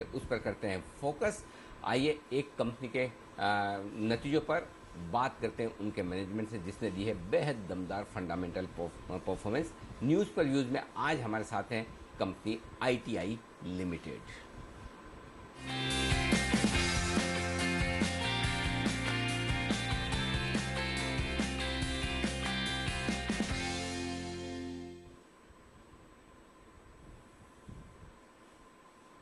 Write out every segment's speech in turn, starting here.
उस पर करते हैं फोकस। आइए एक कंपनी के नतीजों पर बात करते हैं उनके मैनेजमेंट से, जिसने दी है बेहद दमदार फंडामेंटल परफॉर्मेंस। न्यूज़ पर व्यूज़ में आज हमारे साथ हैं company ITI limited.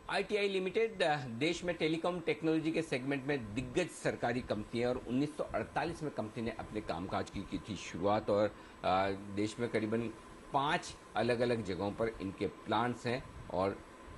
ITI limited देश में टेलीकॉम टेक्नोलॉजी के सेगमेंट में दिग्गज सरकारी कंपनी है और 1948 में कंपनी ने अपने कामकाज की थी शुरुआत। और देश में करीबन 5 अलग अलग जगहों पर इनके प्लांट्स हैं और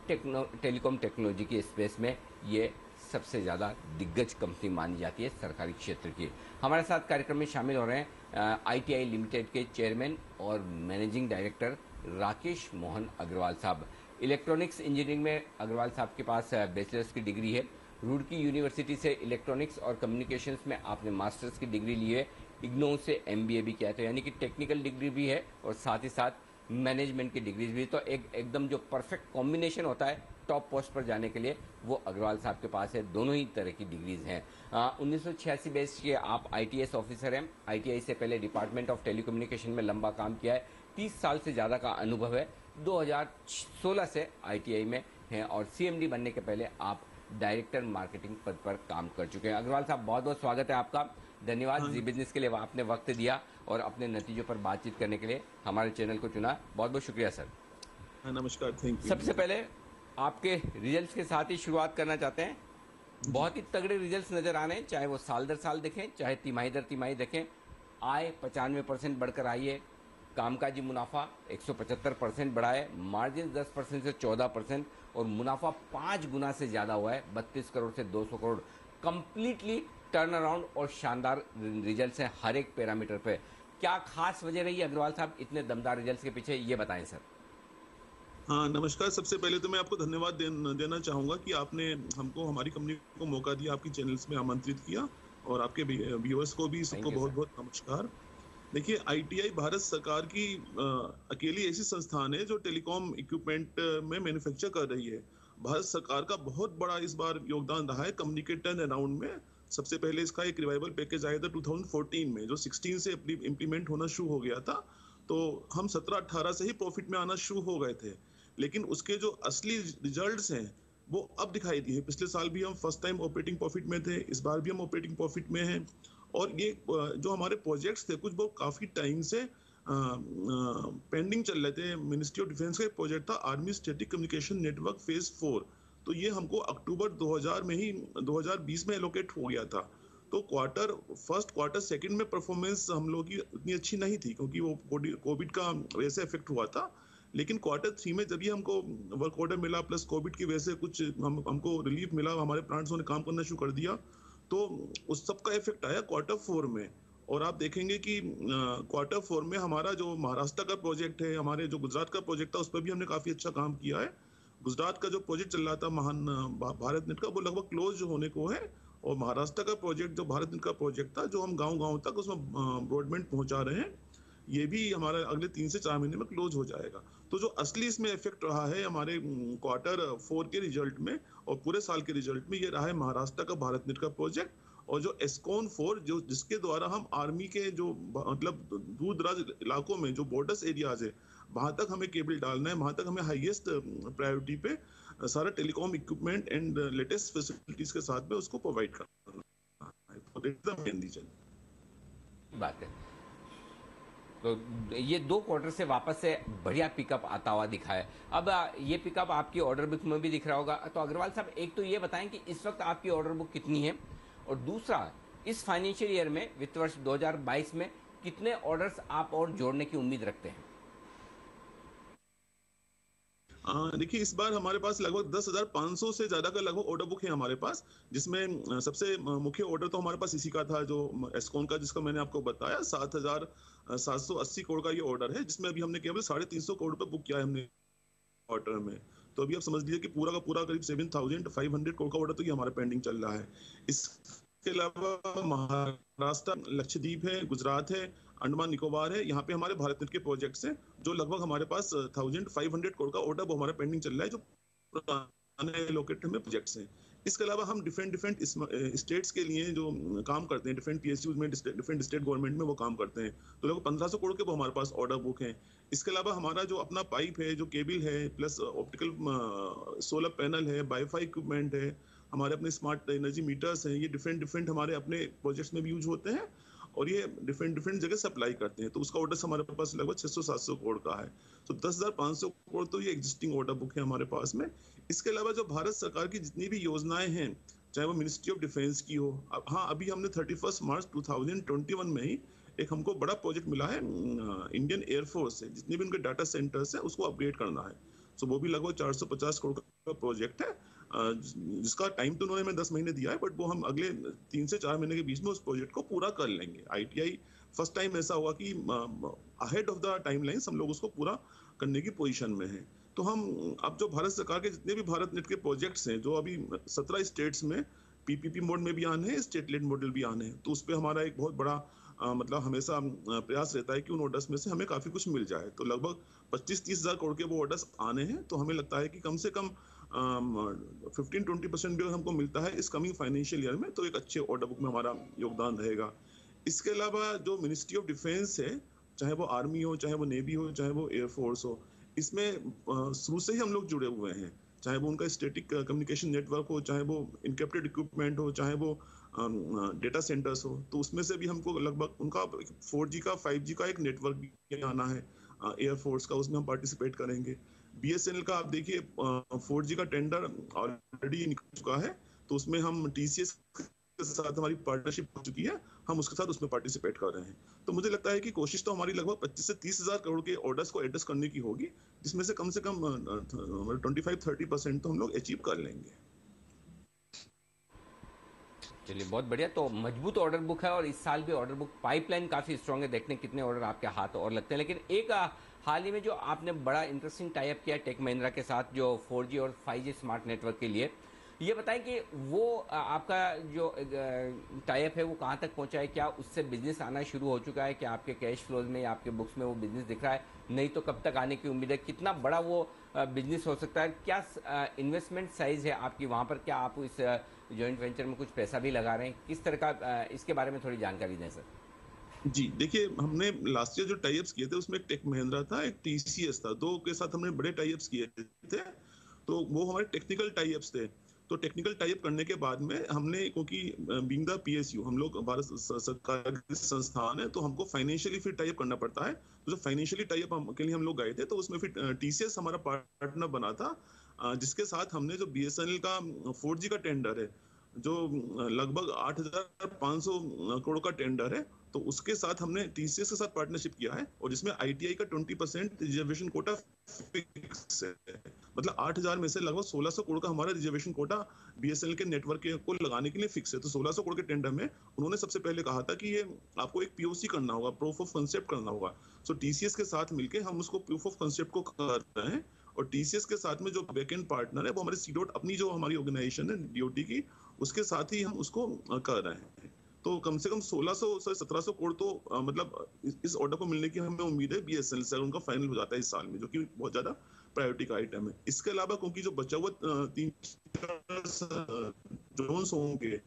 टेलीकॉम टेक्नोलॉजी के स्पेस में ये सबसे ज़्यादा दिग्गज कंपनी मानी जाती है सरकारी क्षेत्र की। हमारे साथ कार्यक्रम में शामिल हो रहे हैं आईटीआई लिमिटेड के चेयरमैन और मैनेजिंग डायरेक्टर राकेश मोहन अग्रवाल साहब। इलेक्ट्रॉनिक्स इंजीनियरिंग में अग्रवाल साहब के पास बैचलर्स की डिग्री है। रुड़की यूनिवर्सिटी से इलेक्ट्रॉनिक्स और कम्युनिकेशंस में आपने मास्टर्स की डिग्री ली है। इग्नोउ से एमबीए भी किया था, यानी कि टेक्निकल डिग्री भी है और साथ ही साथ मैनेजमेंट की डिग्रीज भी। तो एकदम जो परफेक्ट कॉम्बिनेशन होता है टॉप पोस्ट पर जाने के लिए, वो अग्रवाल साहब के पास है। दोनों ही तरह की डिग्रीज हैं। 1986 बैच के आप आईटीएस ऑफिसर हैं। आईटीआई से पहले डिपार्टमेंट ऑफ टेलीकम्युनिकेशन में लंबा काम किया है। 30 साल से ज़्यादा का अनुभव है। 2016 से आईटीआई में हैं और सीएमडी बनने के पहले आप डायरेक्टर मार्केटिंग पद पर काम कर चुके हैं। अग्रवाल साहब, बहुत बहुत स्वागत है आपका। धन्यवाद जी बिजनेस के लिए आपने वक्त दिया और अपने नतीजों पर बातचीत करने के लिए हमारे चैनल को चुना। बहुत बहुत शुक्रिया सर। नमस्कार, थैंक यू। सबसे पहले आपके रिजल्ट्स के साथ ही शुरुआत करना चाहते हैं। बहुत ही तगड़े रिजल्ट्स नजर आ रहे हैं, चाहे वो साल दर साल देखें, चाहे तिमाही दर तिमाही देखें। आय 95% बढ़कर आई है। कामकाजी मुनाफा 175% बढ़ा है। मार्जिन 10% से 14% और मुनाफा 5 गुना से ज़्यादा हुआ है, 32 करोड़ से 200 करोड़। कंप्लीटली टर्न अराउंड और शानदार रिजल्ट्स हैं हर एक पैरामीटर पे। क्या खास वजह रही अग्रवाल साहब इतने दमदार रिजल्ट्स के पीछे, ये बताएं सर। हाँ, नमस्कार। सबसे पहले तो मैं आपको धन्यवाद देना चाहूँगा कि आपने हमको, हमारी कंपनी को मौका दिया, आपकी चैनल्स में आमंत्रित किया और आपके व्यूअर्स को भी सबको बहुत बहुत नमस्कार। देखिए, आईटीआई भारत सरकार की अकेली ऐसी संस्थान है जो टेलीकॉम इक्विपमेंट में मैन्युफैक्चर कर रही है। भारत सरकार का बहुत बड़ा इस बार योगदान रहा है कम्युनिकेटर अराउंड में। सबसे पहले इसका एक रिवाइवल पैकेज आया था 2014 में, जो 16 से इम्प्लीमेंट होना शुरू हो गया था। तो हम 17-18 से ही प्रॉफिट में आना शुरू हो गए थे, लेकिन उसके जो असली रिजल्ट्स हैं वो अब दिखाई दिए। पिछले साल भी हम फर्स्ट टाइम ऑपरेटिंग प्रॉफिट में थे, इस बार भी हम ऑपरेटिंग प्रॉफिट में हैं। और ये जो हमारे प्रोजेक्ट्स थे, कुछ बहुत काफी टाइम से पेंडिंग चल रहे थे। मिनिस्ट्री ऑफ डिफेंस का एक प्रोजेक्ट था, army static communication network phase 4। तो ये हमको अक्टूबर 2020 में एलोकेट हो गया था। तो फर्स्ट क्वार्टर सेकंड में परफॉर्मेंस हम लोग की उतनी अच्छी नहीं थी, क्योंकि वो कोविड का वैसे इफेक्ट हुआ था। लेकिन क्वार्टर 3 में जब भी हमको वर्क ऑर्डर मिला, प्लस कोविड की वजह से कुछ हमको रिलीफ मिला, हमारे प्लांट्स ने काम करना शुरू कर दिया, तो उस सब का इफेक्ट आया क्वार्टर 4 में। और आप देखेंगे कि क्वार्टर 4 में हमारा जो महाराष्ट्र का प्रोजेक्ट है, हमारे जो गुजरात का प्रोजेक्ट था, उस पर भी हमने काफी अच्छा काम किया है। गुजरात का जो प्रोजेक्ट चल रहा था महान भारत नेट का, वो लगभग क्लोज होने को है। और महाराष्ट्र का प्रोजेक्ट जो भारत नेट का प्रोजेक्ट था, जो हम गांव-गांव तक उसमें ब्रॉडबैंड पहुंचा रहे हैं, ये भी हमारा अगले 3 से 4 महीने में क्लोज हो जाएगा। तो जो असली इसमें इफेक्ट रहा है हमारे क्वार्टर 4 के रिजल्ट में और पूरे साल के रिजल्ट में, ये रहा है महाराष्ट्र का भारत नेट का प्रोजेक्ट और जो एस्कॉन 4, जो जिसके द्वारा हम आर्मी के जो मतलब दूर दराज इलाकों में जो बॉर्डर्स एरियाज है, वहां तक हमें केबल डालना है। वहां तक हमें हाईएस्ट प्रायोरिटी पे सारा telecom equipment and latest facilities के साथ में उसको प्रोवाइड करना है। तो दैट्स द मेन रीजन। बात है। तो ये 2 क्वार्टर से वापस से बढ़िया पिकअप आता हुआ दिखा है। अब ये पिकअप आपकी ऑर्डर बुक में भी दिख रहा होगा। तो अग्रवाल साहब, एक तो ये बताएं कि इस वक्त आपकी ऑर्डर बुक कितनी है, और दूसरा, इस फाइनेंशियल ईयर में, वित्त वर्ष 2022 में, कितने ऑर्डर्स आप और जोड़ने की उम्मीद रखते हैं? देखिए, इस बार हमारे पास लगभग 10,500 से ज्यादा का लगभग ऑर्डर बुक है हमारे पास, जिसमें सबसे मुख्य ऑर्डर तो हमारे पास इसी का था, जो एस्कॉन का, जिसका मैंने आपको बताया 7,780 करोड़ का ये ऑर्डर है, जिसमें अभी हमने केवल 350 करोड़ रुपए बुक किया है हमने क्वार्टर में। तो अभी आप समझ लीजिए कि पूरा का पूरा करीब 7,500 करोड़ का ऑर्डर तो ये हमारा पेंडिंग चल रहा है। इसके अलावा महाराष्ट्र, लक्षद्वीप है, गुजरात है, अंडमान निकोबार है, यहाँ पे हमारे भारत नेट के प्रोजेक्ट्स हैं, जो लगभग हमारे पास 1,500 करोड़ का ऑर्डर वो हमारा पेंडिंग चल रहा है, जो अनएलोकेटेड हमें प्रोजेक्ट्स हैं। इसके अलावा हम डिफरेंट डिफरेंट स्टेट्स के लिए जो काम करते हैं, डिफरेंट पीएसयूज में, डिफरेंट स्टेट गवर्नमेंट में वो काम करते हैं, तो लगभग 1500 करोड़ के वो हमारे पास ऑर्डर बुक है। इसके अलावा हमारा जो अपना पाइप है, जो केबल है, प्लस ऑप्टिकल सोलर पैनल है, वाईफाई इक्विपमेंट है, हमारे अपने स्मार्ट एनर्जी मीटर्स हैं, ये डिफरेंट डिफरेंट हमारे अपने प्रोजेक्ट्स में भी यूज होते हैं और ये डिफरेंट डिफरेंट जगह सप्लाई करते हैं। तो उसका ऑर्डर हमारे पास लगभग 600-700 करोड़ का है। तो 10,500 करोड़ तो ये एग्जिस्टिंग ऑर्डर बुक है हमारे पास में। इसके अलावा जो भारत सरकार की जितनी भी योजनाएं हैं, चाहे वो मिनिस्ट्री ऑफ डिफेंस की हो, हाँ अभी हमने 31 मार्च 2021 में ही एक हमको बड़ा प्रोजेक्ट मिला है इंडियन एयरफोर्स से, जितने भी उनके डाटा सेंटर्स हैं उसको अपग्रेड करना है। तो वो भी लगभग 450 करोड़ का प्रोजेक्ट है, जिसका टाइम तो उन्होंने हमें 10 महीने दिया है, बट वो हम अगले 3 से 4 महीने के बीच में उस प्रोजेक्ट को पूरा कर लेंगे। आईटीआई फर्स्ट टाइम ऐसा हुआ कि अहेड ऑफ द टाइमलाइन हम लोग उसको पूरा करने की पोजीशन में है। तो हम अब जो भारत सरकार के जितने भी भारत नेट के प्रोजेक्ट्स हैं, जो अभी 17 स्टेट्स में पीपीपी मोड में भी आने हैं, स्टेट लेड मॉडल भी आने हैं, तो उस पर हमारा एक बहुत बड़ा मतलब हमेशा प्रयास रहता है कि उन ऑर्डर्स में से हमें काफी कुछ मिल जाए। तो लगभग 25-30 हजार करोड़ के वो ऑर्डर्स आने हैं, तो हमें लगता है कि कम से कम 15-20% भी हमको मिलता है इस कमिंग फाइनेंशियल ईयर में, तो एक अच्छे ऑर्डर बुक में हमारा योगदान रहेगा। इसके अलावा जो मिनिस्ट्री ऑफ डिफेंस है, चाहे वो आर्मी हो, चाहे वो नेवी हो, चाहे वो एयरफोर्स हो, इसमें शुरू से ही हम लोग जुड़े हुए हैं। चाहे वो उनका स्टैटिक कम्युनिकेशन नेटवर्क हो, चाहे वो इनक्रिप्टेड इक्विपमेंट हो, चाहे वो डेटा सेंटर्स हो, तो उसमें से भी हमको लगभग उनका 4G का 5G का एक नेटवर्क भी आना है एयरफोर्स का, उसमें हम पार्टिसिपेट करेंगे। बीएसएनएल का आप देखिए 4G का टेंडर ऑलरेडी निकल चुका है, तो उसमें हम टीसीएस के साथ हमारी पार्टनरशिप हो चुकी है, हम उसके साथ उसमें पार्टिसिपेट कर रहे हैं। तो मुझे लगता है कि कोशिश तो हमारी लगभग 25 से 30 हजार करोड़ के ऑर्डर्स को एड्रेस करने की होगी, जिसमें से कम 25-30% तो हम लोग अचीव कर लेंगे। चलिए बहुत बढ़िया। तो मजबूत ऑर्डर बुक है और इस साल भी ऑर्डर बुक पाइपलाइन काफी स्ट्रांग है, देखते हैं कितने ऑर्डर आपके हाथ और लगते हैं। लेकिन एक हाल ही में जो आपने बड़ा इंटरेस्टिंग टाई अप किया टेक महिंद्रा के साथ, जो 4G और 5G स्मार्ट नेटवर्क के लिए, ये बताएं कि वो आपका जो टाई अप है वो कहाँ तक पहुंचा है? क्या उससे बिजनेस आना शुरू हो चुका है? क्या आपके कैश फ्लोज में या आपके बुक्स में वो बिजनेस दिख रहा है? नहीं तो कब तक आने की उम्मीद है? कितना बड़ा वो बिजनेस हो सकता है? क्या इन्वेस्टमेंट साइज है आपकी वहाँ पर? क्या आप इस जॉइंट वेंचर में कुछ पैसा भी लगा रहे हैं? किस तरह का इसके बारे में थोड़ी जानकारी दें सर। जी देखिए, हमने लास्ट ईयर जो टाई अप्स किए थे उसमें एक टेक महिंद्रा था, एक टीसीएस था, दो के साथ हमने बड़े टाई अप्स किए थे। तो वो हमारे टेक्निकल टाई अप्स थे। तो टेक्निकल टाई अप करने के बाद में हमने, क्योंकि बीइंग द पीएसयू हम लोग भारत सरकार की संस्थान है, तो हमको फाइनेंशियली फिर टाई अप करना पड़ता है। तो जो फाइनेंशियली टाई अप के लिए हम लोग गए थे, तो उसमें फिर टीसीएस हमारा पार्टनर बना था, जिसके साथ हमने जो बीएसएनएल का 4G का टेंडर है, जो लगभग 8,500 करोड़ का टेंडर है, तो उसके साथ हमने टीसीएस के साथ पार्टनरशिप किया है, और जिसमें आईटीआई का 20% रिजर्वेशन कोटा फिक्स है। मतलब 8,000 में से लगभग 1,600 करोड़ का हमारा रिजर्वेशन कोटा बीएसएनएल के नेटवर्क को लगाने के लिए फिक्स है। तो 1,600 करोड़ के टेंडर में उन्होंने सबसे पहले कहा था कि ये आपको एक पीओसी करना होगा, प्रूफ ऑफ कंसेप्ट करना होगा। सो टीसीएस के साथ मिलकर हम उसको प्रूफ ऑफ कंसेप्ट को कर रहे हैं, और टीसीएस के साथ में जो बैकएंड पार्टनर है वो हमारे सीडोट, अपनी जो हमारी ऑर्गेनाइजेशन है डीओटी की, उसके साथ ही हम उसको कर रहे हैं। तो कम से कम 1600 से 1700 करोड़ तो मतलब इस ऑर्डर को मिलने की हमें उम्मीद है बीएसएनएल से, उनका फाइनल हो जाता है इस साल में, जो कि बहुत ज्यादा प्रायोरिटी का आइटम है। इसके अलावा क्योंकि जो बचा हुआ 3 ड्रोन्स होंगे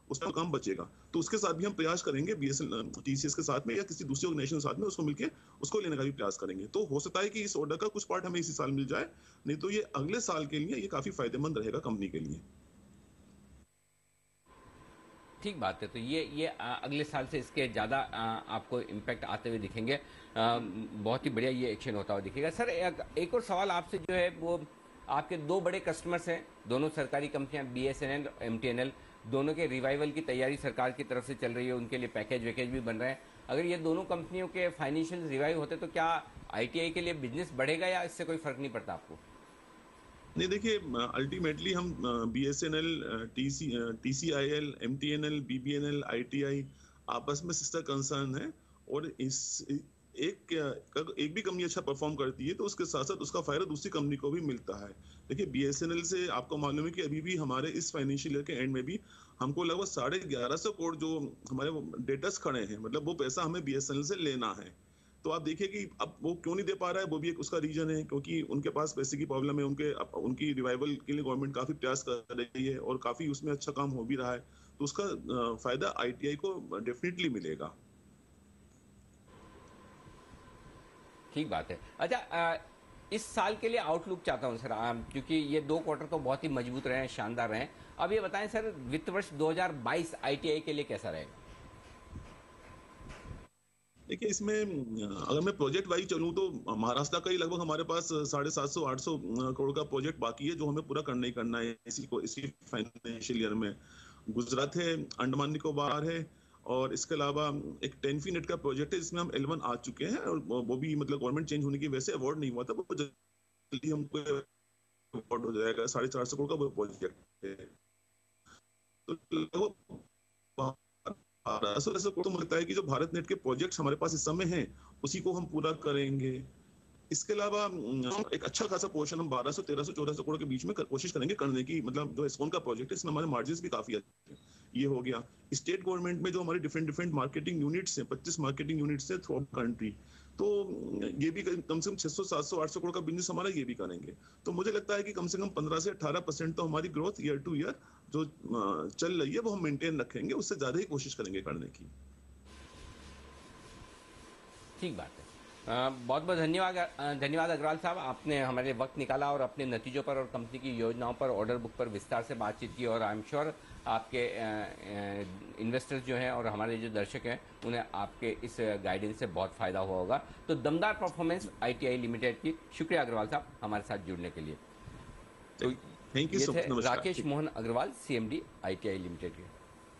उसका काम बचेगा, तो उसके साथ भी हम प्रयास करेंगे बीएसएनएल टीसीएस के साथ में या किसी दूसरी ऑर्गेनाइजेशन के साथ में उसको मिलकर उसको लेने का भी प्रयास करेंगे। तो हो सकता है कि इस ऑर्डर का कुछ पार्ट हमें इसी साल मिल जाए, नहीं तो ये अगले साल के लिए ये काफी फायदेमंद रहेगा कंपनी के लिए। ठीक बात है। तो ये अगले साल से इसके ज़्यादा आपको इम्पैक्ट आते हुए दिखेंगे। बहुत ही बढ़िया ये एक्शन होता हुआ दिखेगा। सर एक और सवाल आपसे जो है, वो आपके दो बड़े कस्टमर्स हैं, दोनों सरकारी कंपनियां, बीएसएनएल और एमटीएनएल, दोनों के रिवाइवल की तैयारी सरकार की तरफ से चल रही है, उनके लिए पैकेज वैकेज भी बन रहे हैं। अगर ये दोनों कंपनियों के फाइनेंशियल रिवाइव होते तो क्या आईटीआई के लिए बिजनेस बढ़ेगा या इससे कोई फर्क नहीं पड़ता आपको? नहीं देखिए, अल्टीमेटली हम BSNL, TCIL, MTNL, BBNL, ITI आपस में सिस्टर कंसर्न है, और इस एक भी कंपनी अच्छा परफॉर्म करती है तो उसके साथ साथ उसका फायदा दूसरी कंपनी को भी मिलता है। देखिए, बीएसएनएल से आपको मालूम है कि अभी भी हमारे इस फाइनेंशियल ईयर के एंड में भी हमको लगभग 1150 करोड़ जो हमारे डेटर्स खड़े हैं, मतलब वो पैसा हमें बीएसएनएल से लेना है। तो आप देखिए कि अब वो क्यों नहीं दे पा रहा है, वो भी एक उसका रीजन है, क्योंकि उनके पास पैसे की प्रॉब्लम है। उनकी रिवाइवल के लिए गवर्नमेंट काफी प्रयास कर रही है और काफी उसमें अच्छा काम हो भी रहा है, तो उसका फायदा आईटीआई को डेफिनेटली मिलेगा। ठीक बात है। अच्छा, इस साल के लिए आउटलुक चाहता हूं सर, क्योंकि ये 2 क्वार्टर तो बहुत ही मजबूत रहे हैं, शानदार रहे हैं। अब ये बताएं सर, वित्त वर्ष 2022 आईटीआई के लिए कैसा रहेगा? देखिए, इसमें अगर मैं प्रोजेक्ट वाइज चलूं तो महाराष्ट्र का ही लगभग हमारे पास 750-800 करोड़ का प्रोजेक्ट बाकी है, जो हमें पूरा करना ही करना है इसी फाइनेंशियल ईयर में। गुजरात है, अंडमान निकोबार है, और इसके अलावा एक टेनफी नेट का प्रोजेक्ट है जिसमें हम L1 आ चुके हैं, और वो भी मतलब गवर्नमेंट चेंज होने की वजह से अवार्ड नहीं हुआ था, वो जल्दी हमको अवार्ड हो जाएगा। 450 करोड़ का वो प्रोजेक्ट है। तो लगभग 1200 करोड़ तो मुझे लगता है कि जो भारत नेट के प्रोजेक्ट्स हमारे पास इस समय हैं, उसी को हम पूरा करेंगे। इसके अलावा एक अच्छा खासा पोर्शन हम 1200, 1300, 1400 करोड़ के बीच में कोशिश करेंगे करने की। मतलब जो एस्कॉन का प्रोजेक्ट है, इसमें हमारे मार्जिन भी काफी अच्छे हैं। ये हो गया। स्टेट गवर्नमेंट में जो हमारे डिफरेंट डिफरेंट मार्केटिंग यूनिट्स हैं, 25 मार्केटिंग यूनिट्स हैं थ्रू कंट्री, तो ये भी कम से कम 600, 700, 800 करोड़ का बिजनेस हमारा ये भी करेंगे। तो मुझे लगता है कि कम से कम 15 से 18% तो हमारी ग्रोथ ईयर टू ईयर जो चल रही है वो हम मेंटेन रखेंगे, उससे ज्यादा ही कोशिश करेंगे करने की। ठीक बात है। बहुत बहुत धन्यवाद, धन्यवाद अग्रवाल साहब, आपने हमारे लिए वक्त निकाला और अपने नतीजों पर और कंपनी की योजनाओं पर, ऑर्डर बुक पर विस्तार से बातचीत की। और आई एम श्योर आपके इन्वेस्टर्स जो हैं और हमारे जो दर्शक हैं, उन्हें आपके इस गाइडेंस से बहुत फ़ायदा हुआ होगा। तो दमदार परफॉर्मेंस आईटीआई लिमिटेड की। शुक्रिया अग्रवाल साहब हमारे साथ जुड़ने के लिए। तो थैंक यू ये सो थे much. Rakesh Mohan Agarwal, CMD ITI limited के।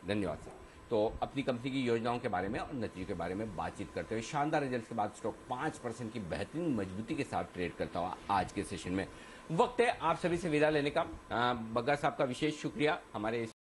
धन्यवाद सर। तो अपनी कंपनी की योजनाओं के बारे में और नतीजों के बारे में बातचीत करते हुए शानदार रिजल्ट्स के बाद स्टॉक 5% की बेहतरीन मजबूती के साथ ट्रेड करता हुआ आज के सेशन में। वक्त है आप सभी से विदा लेने का। बग्गा साहब का विशेष शुक्रिया हमारे